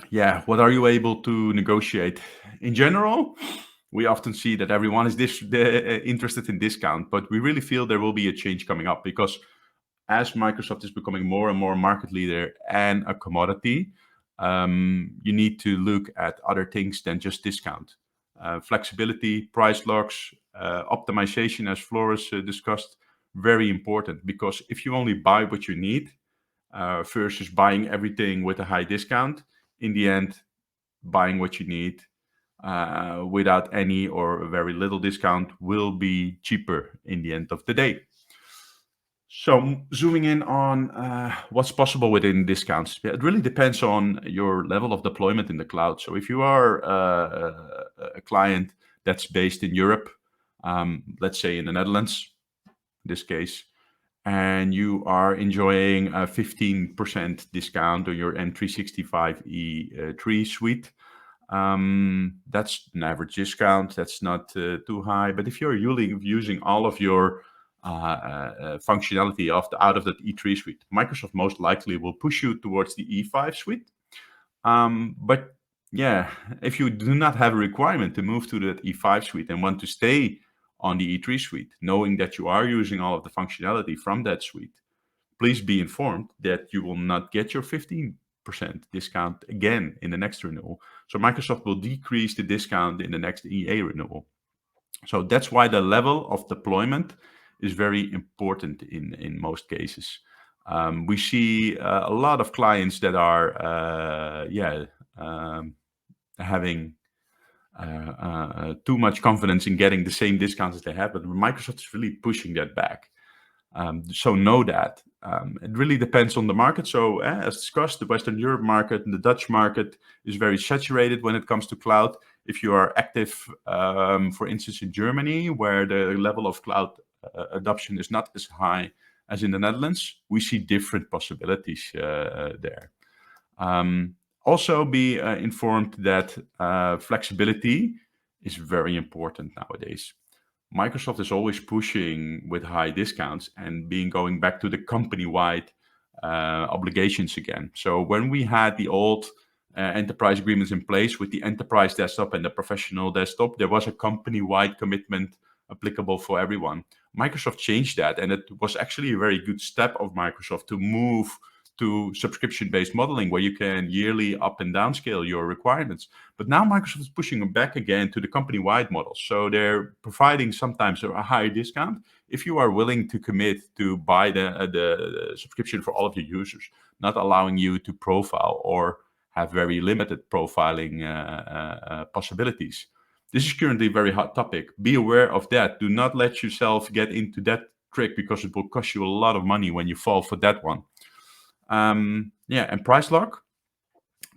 Yeah, what are you able to negotiate? In general, we often see that everyone is interested in discount, but we really feel there will be a change coming up because as Microsoft is becoming more and more market leader and a commodity, you need to look at other things than just discount. Flexibility, price locks, optimization, as Flores discussed, very important because if you only buy what you need versus buying everything with a high discount, in the end, buying what you need without any or very little discount will be cheaper in the end of the day. So zooming in on what's possible within discounts, it really depends on your level of deployment in the cloud. So if you are a client that's based in Europe, let's say in the Netherlands, in this case, and you are enjoying a 15% discount on your N365E3 suite, that's an average discount. That's not too high. But if you're using all of your functionality out of that E3 suite, Microsoft most likely will push you towards the E5 suite. But yeah, if you do not have a requirement to move to that E5 suite and want to stay on the E3 suite, knowing that you are using all of the functionality from that suite, please be informed that you will not get your 15% discount again in the next renewal. So Microsoft will decrease the discount in the next EA renewal. So that's why the level of deployment is very important in most cases. We see a lot of clients that are, having too much confidence in getting the same discounts as they have, but Microsoft is really pushing that back. So know that. It really depends on the market. So as discussed, the Western Europe market and the Dutch market is very saturated when it comes to cloud. If you are active, for instance, in Germany, where the level of cloud adoption is not as high as in the Netherlands, we see different possibilities there. Also be informed that flexibility is very important nowadays. Microsoft is always pushing with high discounts and going back to the company-wide obligations again. So when we had the old enterprise agreements in place with the enterprise desktop and the professional desktop, there was a company-wide commitment applicable for everyone. Microsoft changed that, and it was actually a very good step of Microsoft to move to subscription-based modeling where you can yearly up and down scale your requirements. But now Microsoft is pushing them back again to the company-wide model. So they're providing sometimes a higher discount if you are willing to commit to buy the subscription for all of your users, not allowing you to profile or have very limited profiling possibilities. This is currently a very hot topic. Be aware of that. Do not let yourself get into that trick because it will cost you a lot of money when you fall for that one. And price lock.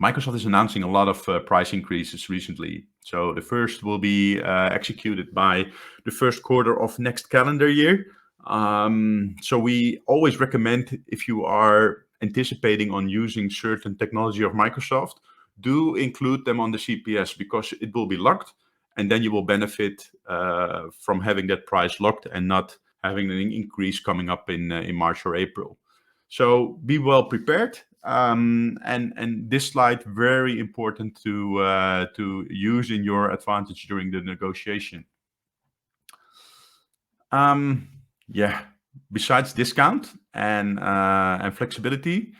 Microsoft is announcing a lot of price increases recently. So the first will be executed by the first quarter of next calendar year. So we always recommend, if you are anticipating on using certain technology of Microsoft, do include them on the CPS because it will be locked, and then you will benefit from having that price locked and not having an increase coming up in March or April. So be well prepared. And this slide very important to use in your advantage during the negotiation. Besides discount and flexibility,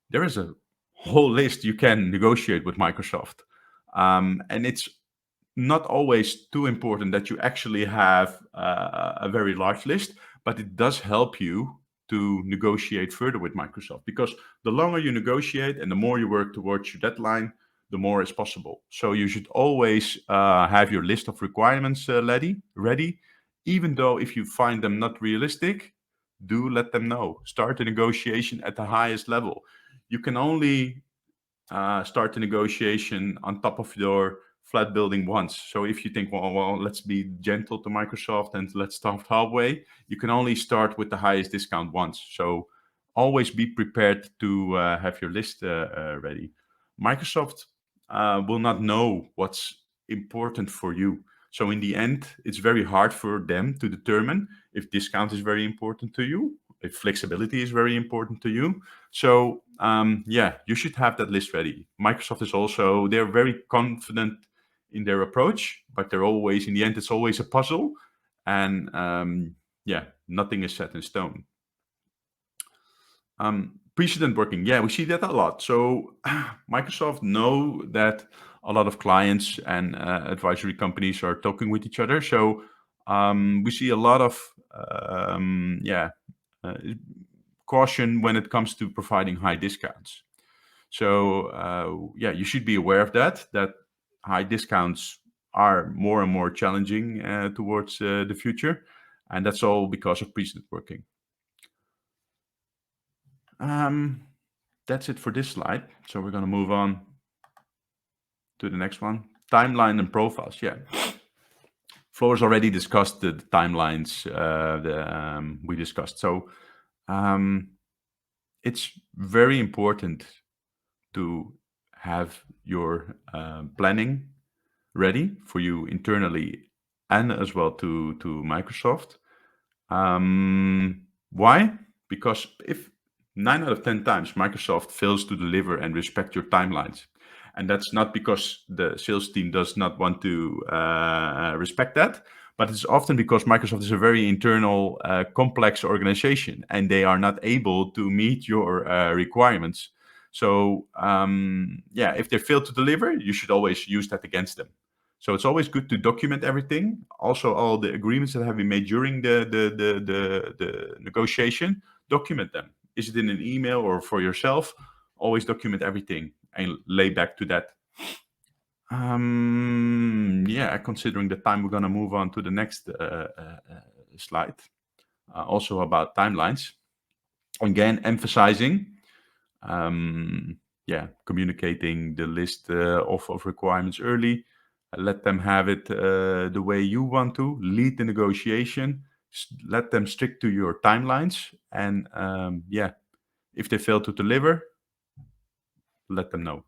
there is a whole list you can negotiate with Microsoft, and it's not always too important that you actually have a very large list, but it does help you to negotiate further with Microsoft, because the longer you negotiate and the more you work towards your deadline, the more is possible. So you should always have your list of requirements ready, even though if you find them not realistic, do let them know. Start the negotiation at the highest level. You can only start the negotiation on top of your flat building once. So if you think, well, let's be gentle to Microsoft and let's start halfway, you can only start with the highest discount once. So always be prepared to have your list ready. Microsoft will not know what's important for you. So in the end, it's very hard for them to determine if discount is very important to you, if flexibility is very important to you. So yeah, you should have that list ready. Microsoft is also, they're very confident in their approach, but they're always, in the end, it's always a puzzle. And yeah, nothing is set in stone. Precedent working, yeah, we see that a lot. So Microsoft know that a lot of clients and advisory companies are talking with each other. So we see a lot of caution when it comes to providing high discounts. So yeah, you should be aware of that high discounts are more and more challenging towards the future, and that's all because of precedent working. That's it for this slide. So we're going to move on to the next one. Timeline and profiles. Yeah. Floor's already discussed the timelines we discussed. So it's very important to have your planning ready for you internally and as well to Microsoft. Why? Because if 9 out of 10 times Microsoft fails to deliver and respect your timelines, and that's not because the sales team does not want to respect that, but it's often because Microsoft is a very internal, complex organization, and they are not able to meet your requirements. So yeah, if they fail to deliver, you should always use that against them. So it's always good to document everything. Also, all the agreements that have been made during the negotiation, document them. Is it in an email or for yourself? Always document everything and lay back to that. Yeah, considering the time, we're going to move on to the next slide. Also about timelines. Again, emphasizing, yeah, communicating the list of requirements early. Let them have it the way you want to. Lead the negotiation. Let them stick to your timelines. And yeah, if they fail to deliver, let them know.